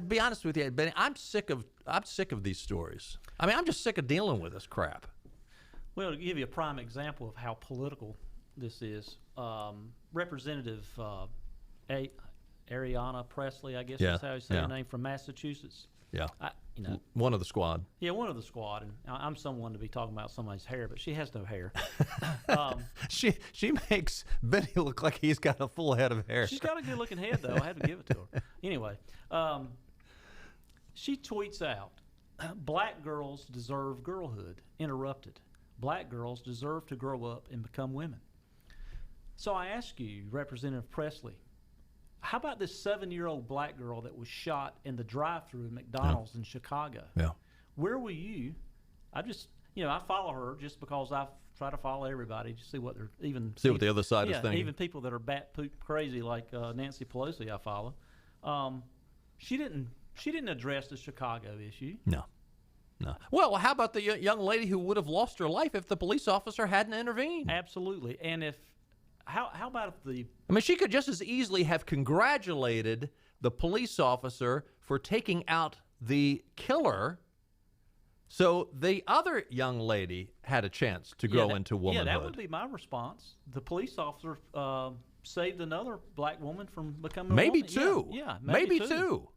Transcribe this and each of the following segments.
be honest with you, Benny, I'm sick of these stories. I mean, I'm just sick of dealing with this crap. Well, to give you a prime example of how political this is, Representative Ariana Presley, I guess that's how you say her name, from Massachusetts. Yeah, one of the squad. Yeah, one of the squad, and I'm someone to be talking about somebody's hair, but she has no hair. She makes Benny look like he's got a full head of hair. She's got a good-looking head, though. I have to give it to her. Anyway, she tweets out, "Black girls deserve girlhood." Interrupted. "Black girls deserve to grow up and become women." So I ask you, Representative Presley, how about this 7-year-old black girl that was shot in the drive-thru at McDonald's in Chicago? Yeah. Where were you? I just, I follow her just because I try to follow everybody to see what they're what the other side is thinking. Even people that are bat poop crazy like Nancy Pelosi, I follow. She didn't address the Chicago issue. No. Well, how about the young lady who would have lost her life if the police officer hadn't intervened? Absolutely. And how about if I mean, she could just as easily have congratulated the police officer for taking out the killer, so the other young lady had a chance to grow into womanhood. Yeah, that would be my response. The police officer saved another black woman from becoming maybe a woman. two. Yeah, maybe two.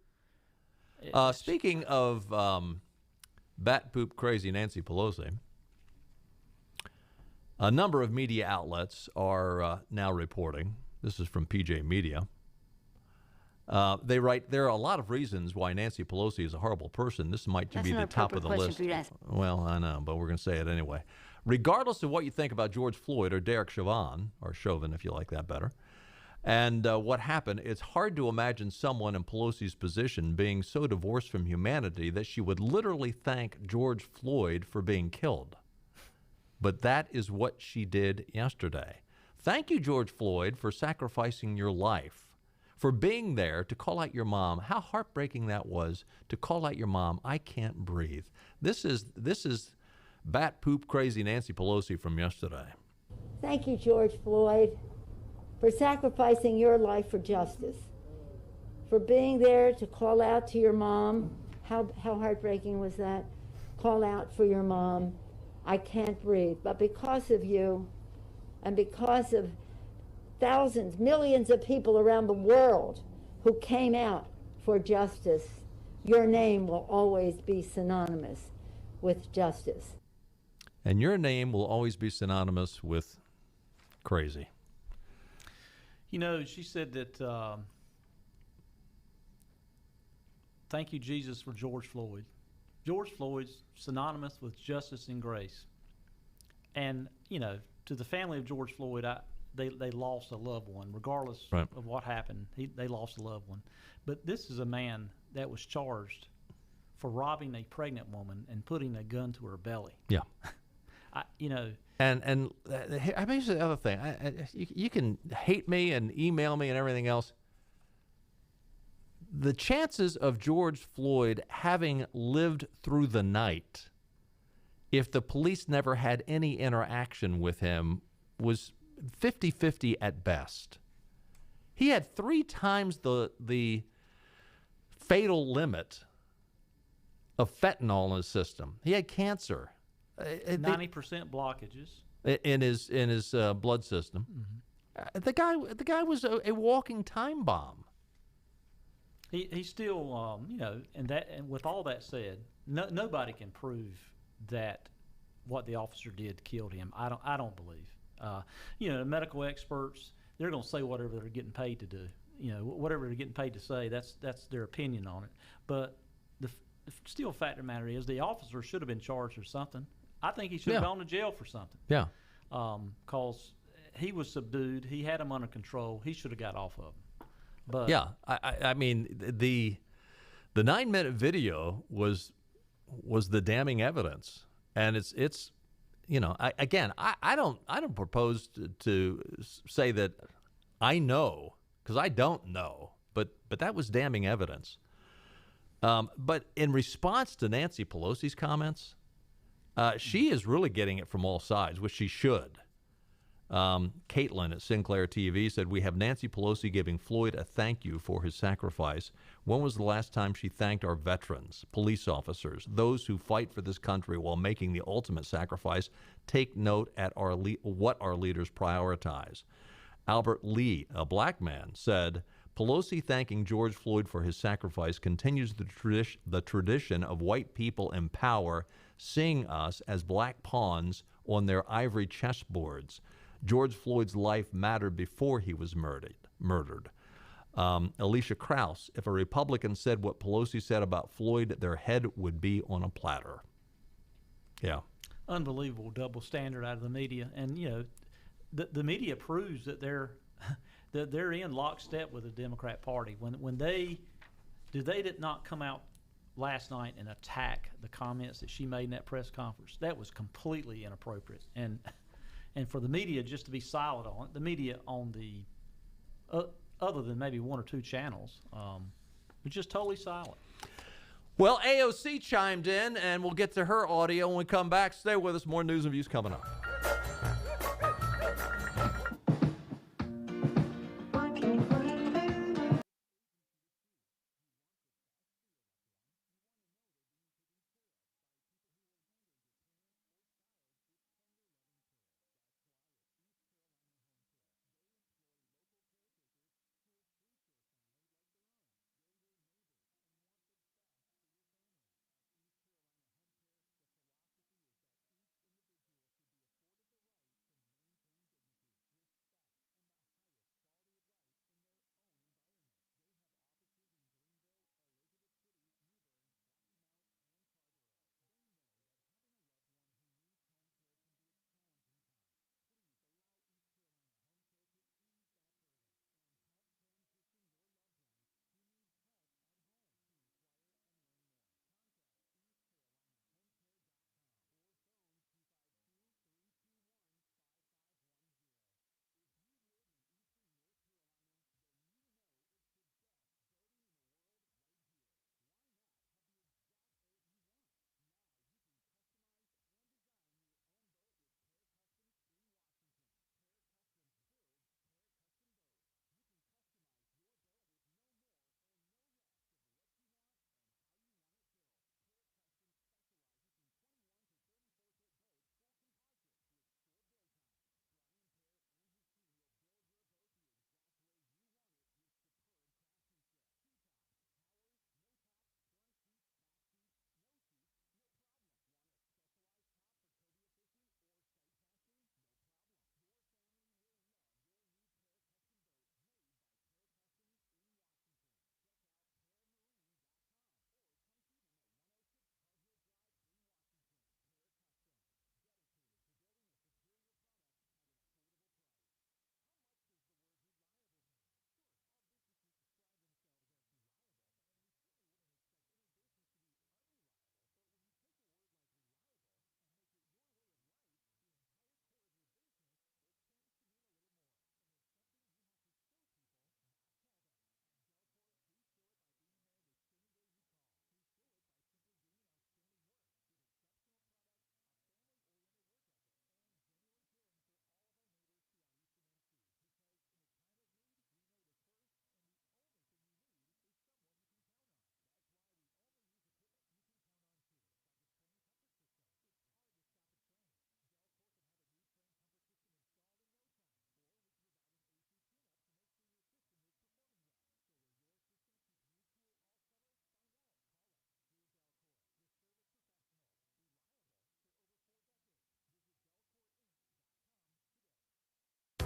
Speaking of bat poop crazy Nancy Pelosi, a number of media outlets are now reporting. This is from PJ Media. They write, there are a lot of reasons why Nancy Pelosi is a horrible person. This might be the top of the list. Well, I know, but we're going to say it anyway. Regardless of what you think about George Floyd or Derek Chauvin, or Chauvin if you like that better, and what happened, it's hard to imagine someone in Pelosi's position being so divorced from humanity that she would literally thank George Floyd for being killed. But that is what she did yesterday. Thank you, George Floyd, for sacrificing your life, for being there to call out your mom. How heartbreaking that was to call out your mom. I can't breathe. This is bat poop crazy Nancy Pelosi from yesterday. Thank you, George Floyd, for sacrificing your life for justice, for being there to call out to your mom. How heartbreaking was that? Call out for your mom. I can't breathe. But because of you, and because of thousands, millions of people around the world who came out for justice, your name will always be synonymous with justice. And your name will always be synonymous with crazy. She said that, thank you, Jesus, for George Floyd. George Floyd's synonymous with justice and grace. And, to the family of George Floyd, they lost a loved one, regardless of what happened. They lost a loved one. But this is a man that was charged for robbing a pregnant woman and putting a gun to her belly. Yeah. And I mean, here's the other thing. You can hate me and email me and everything else. The chances of George Floyd having lived through the night, if the police never had any interaction with him, was 50-50 at best. He had 3 times the fatal limit of fentanyl in his system. He had cancer. 90% blockages in his blood system. Mm-hmm. The guy was a walking time bomb. He still, and with all that said, nobody can prove that what the officer did killed him. I don't believe. The medical experts, they're going to say whatever they're getting paid to do. Whatever they're getting paid to say, that's their opinion on it. But the still fact of the matter is, the officer should have been charged for something. I think he should have gone to jail for something. Yeah. Because he was subdued. He had him under control. He should have got off of him. But yeah, I mean, the 9-minute video was the damning evidence, and it's I don't propose to say that I know, because I don't know, but that was damning evidence. But in response to Nancy Pelosi's comments, she is really getting it from all sides, which she should. Caitlin at Sinclair TV said, "We have Nancy Pelosi giving Floyd a thank you for his sacrifice. When was the last time she thanked our veterans, police officers, those who fight for this country while making the ultimate sacrifice? Take note at what our leaders prioritize." Albert Lee, a black man, said, "Pelosi thanking George Floyd for his sacrifice continues the tradition of white people in power seeing us as black pawns on their ivory chessboards. George Floyd's life mattered before he was murdered. Alicia Krause, if a Republican said what Pelosi said about Floyd, their head would be on a platter." Yeah. Unbelievable double standard out of the media. And, the media proves that they're in lockstep with the Democrat Party. When they did not come out last night and attack the comments that she made in that press conference. That was completely inappropriate. And for the media just to be silent on it, the media on the other than maybe one or two channels, was just totally silent. Well, AOC chimed in, and we'll get to her audio when we come back. Stay with us. More news and views coming up.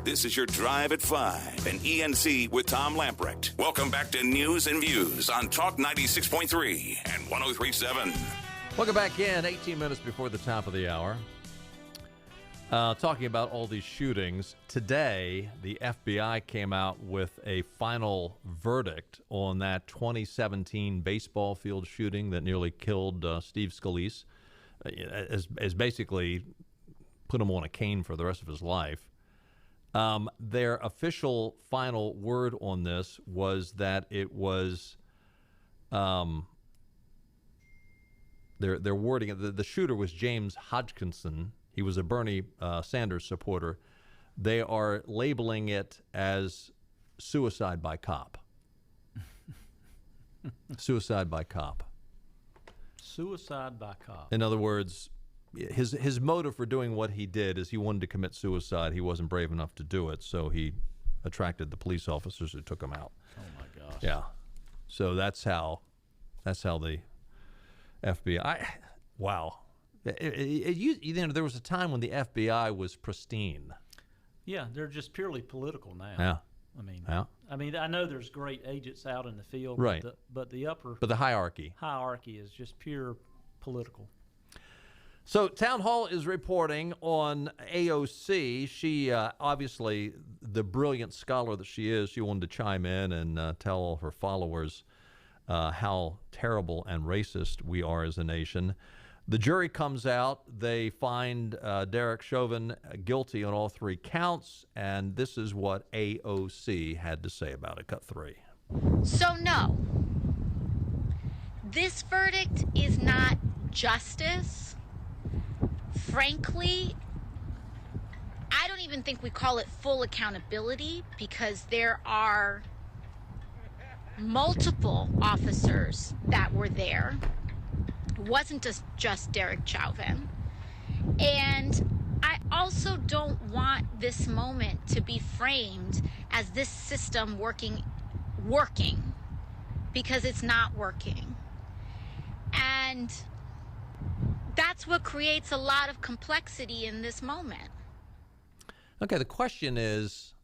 This is your Drive at 5 and ENC with Tom Lamprecht. Welcome back to News and Views on Talk 96.3 and 103.7. Welcome back in, 18 minutes before the top of the hour. Talking about all these shootings. Today, the FBI came out with a final verdict on that 2017 baseball field shooting that nearly killed Steve Scalise, as basically put him on a cane for the rest of his life. Their official final word on this was that it was their wording. The shooter was James Hodgkinson. He was a Bernie Sanders supporter. They are labeling it as suicide by cop. Suicide by cop. Suicide by cop. In other words, his motive for doing what he did is he wanted to commit suicide. He wasn't brave enough to do it, so he attracted the police officers who took him out. Oh my gosh. Yeah. So that's how the FBI. Wow. There was a time when the FBI was pristine. Yeah, they're just purely political now. Yeah. I mean, I know there's great agents out in the field, right? But the hierarchy is just pure political. So Town Hall is reporting on AOC. She obviously, the brilliant scholar that she is, she wanted to chime in and tell all her followers how terrible and racist we are as a nation. The jury comes out. They find Derek Chauvin guilty on all 3 counts, and this is what AOC had to say about it. Cut 3. So no, this verdict is not justice. Frankly, I don't even think we call it full accountability, because there are multiple officers that were there. It wasn't just Derek Chauvin. And I also don't want this moment to be framed as this system working, because it's not working. And that's what creates a lot of complexity in this moment. Okay, the question is,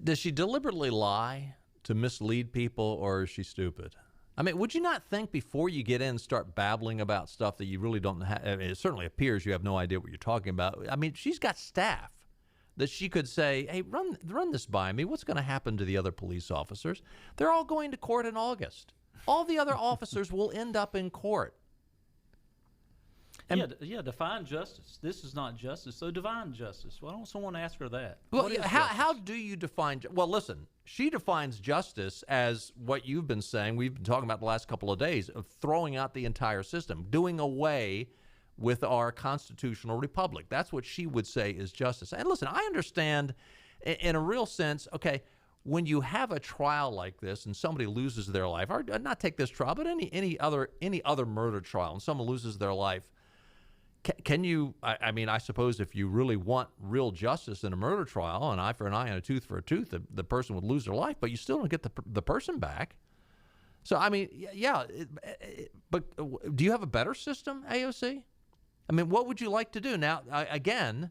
does she deliberately lie to mislead people, or is she stupid? I mean, would you not think before you get in and start babbling about stuff that you really don't have? I mean, it certainly appears you have no idea what you're talking about. I mean, she's got staff that she could say, hey, run this by me. What's going to happen to the other police officers? They're all going to court in August. All the other officers will end up in court. And define justice. This is not justice, so divine justice. Why don't someone ask her that? Well, how do you define? Well, listen, she defines justice as what you've been saying. We've been talking about the last couple of days of throwing out the entire system, doing away with our constitutional republic. That's what she would say is justice. And listen, I understand in a real sense, okay, when you have a trial like this and somebody loses their life, or not take this trial, but any other murder trial, and someone loses their life, can you, I mean, I suppose if you really want real justice in a murder trial, an eye for an eye and a tooth for a tooth, the person would lose their life, but you still don't get the person back. So, I mean, yeah, but do you have a better system, AOC? I mean, what would you like to do? Now, again,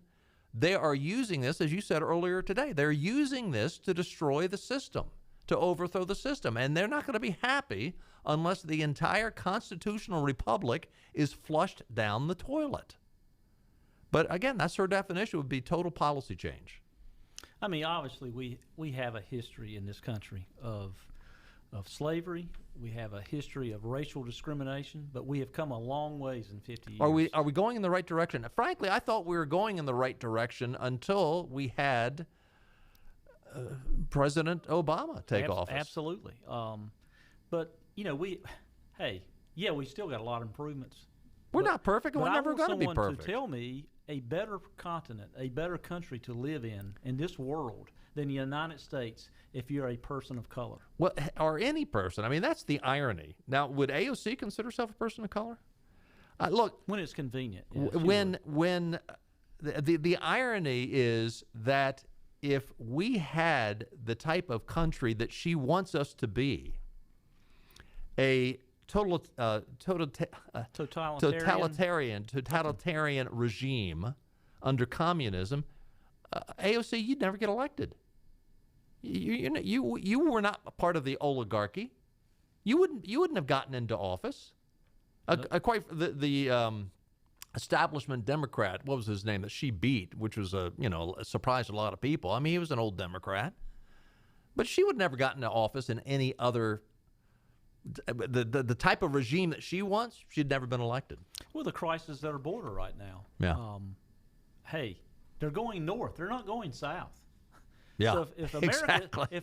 they are using this, as you said earlier today, they're using this to destroy the system, to overthrow the system, and they're not going to be happy unless the entire constitutional republic is flushed down the toilet. But again, that's her definition, would be total policy change. I mean, obviously, we have a history in this country of slavery. We have a history of racial discrimination, but we have come a long ways in 50 years. Are we going in the right direction? Frankly, I thought we were going in the right direction until we had President Obama take office. Absolutely. But, you know, we still got a lot of improvements. We're not perfect, and we're never going to be perfect. I want someone to tell me a better continent, a better country to live in this world than the United States if you're a person of color. Well, or any person. I mean, that's the irony. Now, would AOC consider herself a person of color? Look, when it's convenient. When the irony is that if we had the type of country that she wants us to be, a totalitarian regime under communism, AOC, you'd never get elected. You were not a part of the oligarchy. You wouldn't have gotten into office. Quite the establishment Democrat, what was his name that she beat, which was a surprised a lot of people. I mean, he was an old Democrat, but she would never gotten into office in any other. The type of regime that she wants, she'd never been elected. Well, the crisis at our border right now. Yeah. Hey, they're going north. They're not going south. Yeah. So if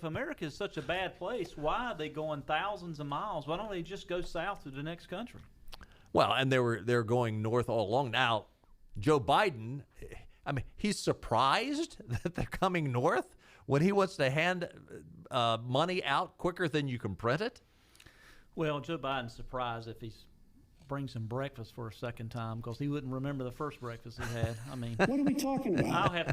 America is such a bad place, why are they going thousands of miles? Why don't they just go south to the next country? Well, and they're going north all along. Now, Joe Biden, I mean, he's surprised that they're coming north when he wants to hand money out quicker than you can print it. Well, Joe Biden's surprised if he brings him breakfast for a second time because he wouldn't remember the first breakfast he had. I mean, what are we talking about? I'll have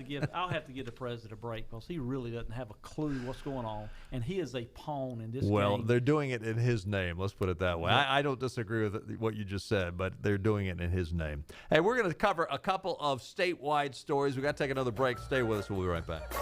to give the president a break because he really doesn't have a clue what's going on, and he is a pawn in this game. Well, they're doing it in his name. Let's put it that way. I don't disagree with what you just said, but they're doing it in his name. Hey, we're going to cover a couple of statewide stories. We got to take another break. Stay with us. We'll be right back.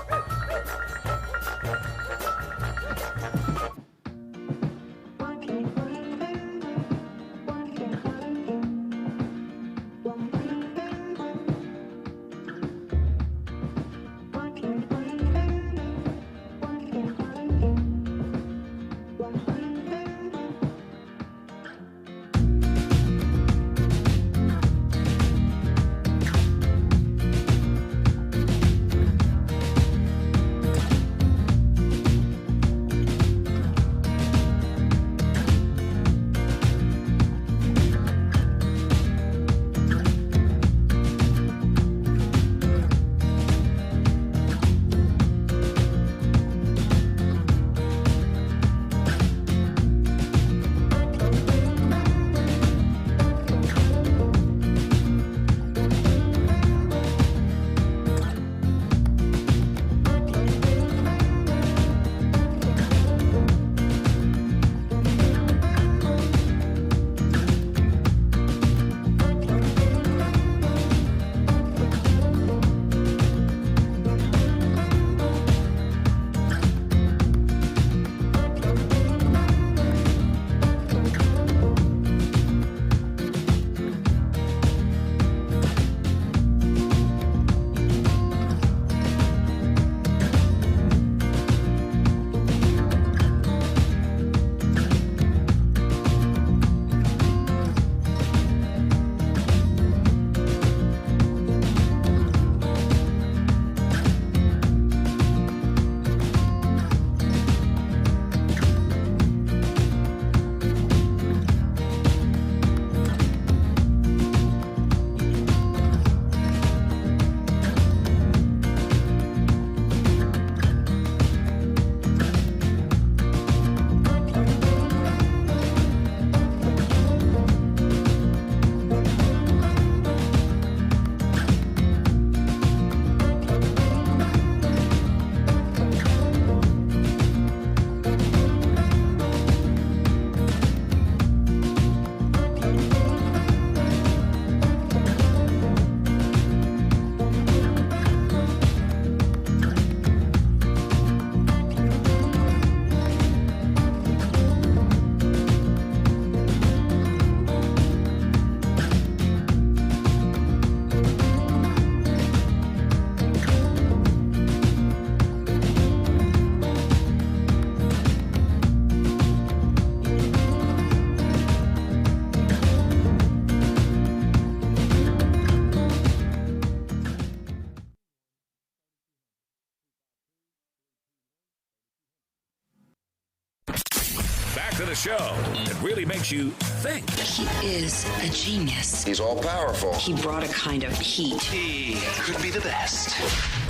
To the show that really makes you think. He is a genius. He's all powerful. He brought a kind of heat. He could be the best.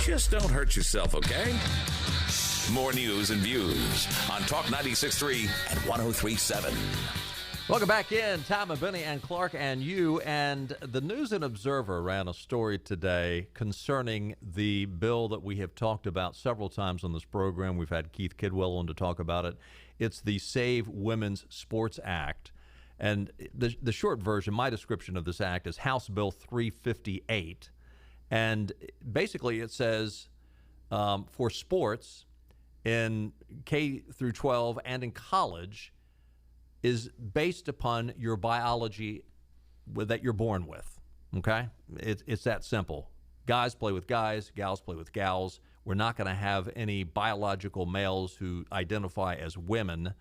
Just don't hurt yourself, okay? More news and views on Talk 96.3 and 103.7. Welcome back in. Tom and Benny and Clark and you. And the News and Observer ran a story today concerning the bill that we have talked about several times on this program. We've had Keith Kidwell on to talk about it. It's the Save Women's Sports Act. And the short version, my description of this act is House Bill 358. And basically it says for sports in K through 12 and in college is based upon your biology that you're born with, okay? It's that simple. Guys play with guys, gals play with gals. We're not going to have any biological males who identify as women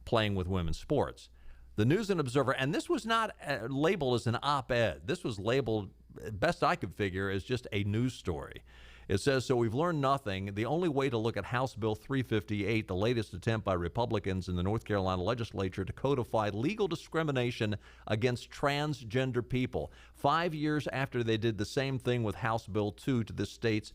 playing with women's sports. The News and Observer, and this was not labeled as an op-ed. This was labeled, best I could figure, as just a news story. It says, so we've learned nothing. The only way to look at House Bill 358, the latest attempt by Republicans in the North Carolina legislature to codify legal discrimination against transgender people, 5 years after they did the same thing with House Bill 2 to the state's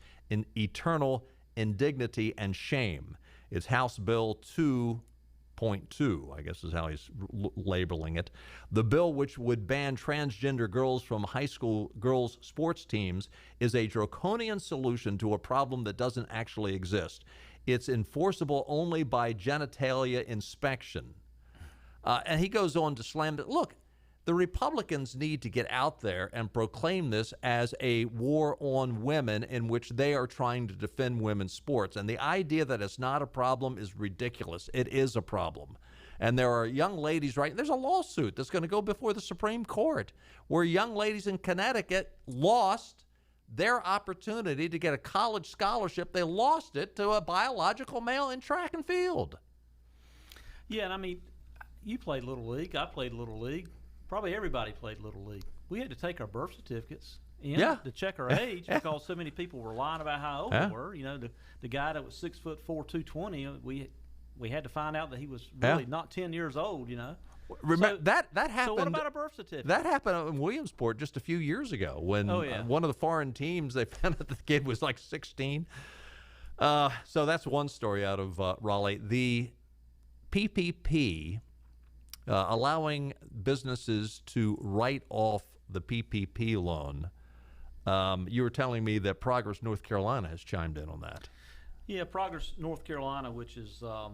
eternal indignity and shame. It's House Bill 2.2, I guess is how he's labeling it. The bill, which would ban transgender girls from high school girls' sports teams, is a draconian solution to a problem that doesn't actually exist. It's enforceable only by genitalia inspection. And he goes on to slam it. Look, the Republicans need to get out there and proclaim this as a war on women in which they are trying to defend women's sports. And the idea that it's not a problem is ridiculous. It is a problem. And there are young ladies, right? There's a lawsuit that's going to go before the Supreme Court where young ladies in Connecticut lost their opportunity to get a college scholarship. They lost it to a biological male in track and field. Yeah, and I mean, you played Little League. I played Little League. Probably everybody played Little League. We had to take our birth certificates in to check our age because so many people were lying about how old we were. You know, the guy that was 6'4", 220, we had to find out that he was really not 10 years old, you know. Remember, that happened. So what about a birth certificate? That happened in Williamsport just a few years ago when one of the foreign teams, they found out the kid was like 16. So that's one story out of Raleigh. The PPP, allowing businesses to write off the PPP loan. You were telling me that Progress North Carolina has chimed in on that. Yeah, Progress North Carolina, which is a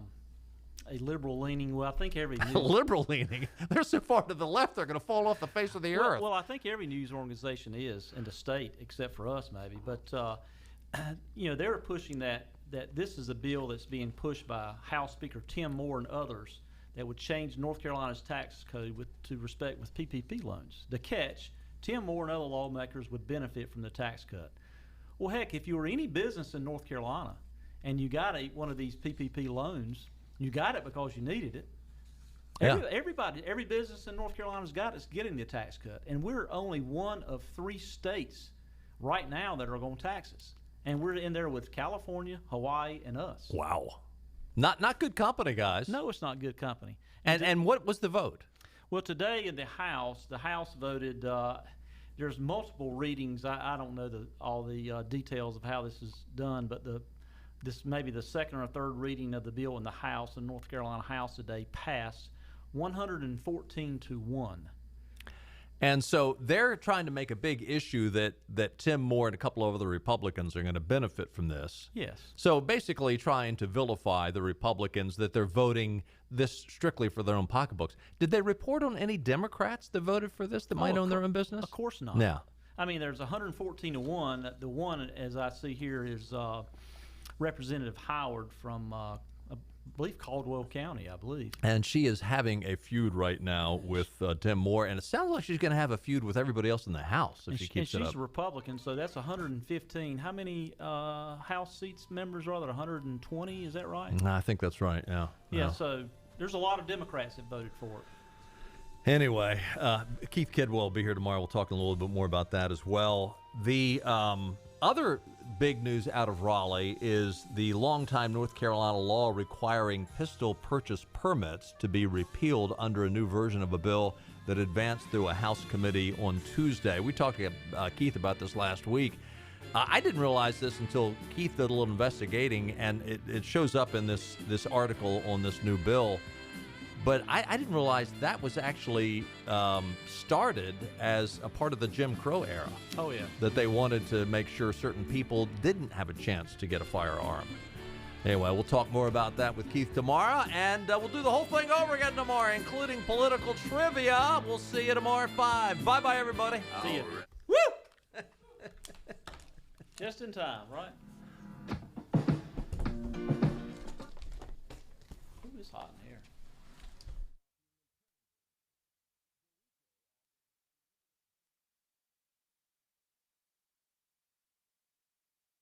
liberal-leaning. Well, I think every news, liberal-leaning. They're so far to the left, they're going to fall off the face of the earth. Well, I think every news organization is in the state, except for us, maybe. But you know, they're pushing that this is a bill that's being pushed by House Speaker Tim Moore and others that would change North Carolina's tax code to respect with PPP loans. The catch, Tim Moore and other lawmakers would benefit from the tax cut. Well, heck, if you were any business in North Carolina and you got one of these PPP loans, you got it because you needed it. Every business in North Carolina's got it's getting the tax cut. And we're only one of 3 states right now that are going to tax us. And we're in there with California, Hawaii, and us. Wow. Not good company, guys. No, it's not good company. And what was the vote? Well, today in the House voted. There's multiple readings. I don't know all the details of how this is done, but this may be the second or third reading of the bill in the House, the North Carolina House today, passed 114-1. And so they're trying to make a big issue that Tim Moore and a couple of other Republicans are going to benefit from this. Yes. So basically trying to vilify the Republicans that they're voting this strictly for their own pocketbooks. Did they report on any Democrats that voted for this that might own their own business? Of course not. Yeah. I mean, there's 114-1. The one, as I see here, is Representative Howard from I believe Caldwell County, I believe. And she is having a feud right now with Tim Moore, and it sounds like she's going to have a feud with everybody else in the House if she keeps it up. And she's a Republican, so that's 115. How many House seats members are there? 120, is that right? I think that's right, yeah. Yeah, so there's a lot of Democrats that voted for it. Anyway, Keith Kidwell will be here tomorrow. We'll talk a little bit more about that as well. The other big news out of Raleigh is the longtime North Carolina law requiring pistol purchase permits to be repealed under a new version of a bill that advanced through a House committee on Tuesday. We talked to Keith about this last week. I didn't realize this until Keith did a little investigating, and it shows up in this article on this new bill. But I didn't realize that was actually started as a part of the Jim Crow era. Oh, yeah. That they wanted to make sure certain people didn't have a chance to get a firearm. Anyway, we'll talk more about that with Keith tomorrow, and we'll do the whole thing over again tomorrow, including political trivia. We'll see you tomorrow at 5. Bye-bye, everybody. See you. Woo! Just in time, right?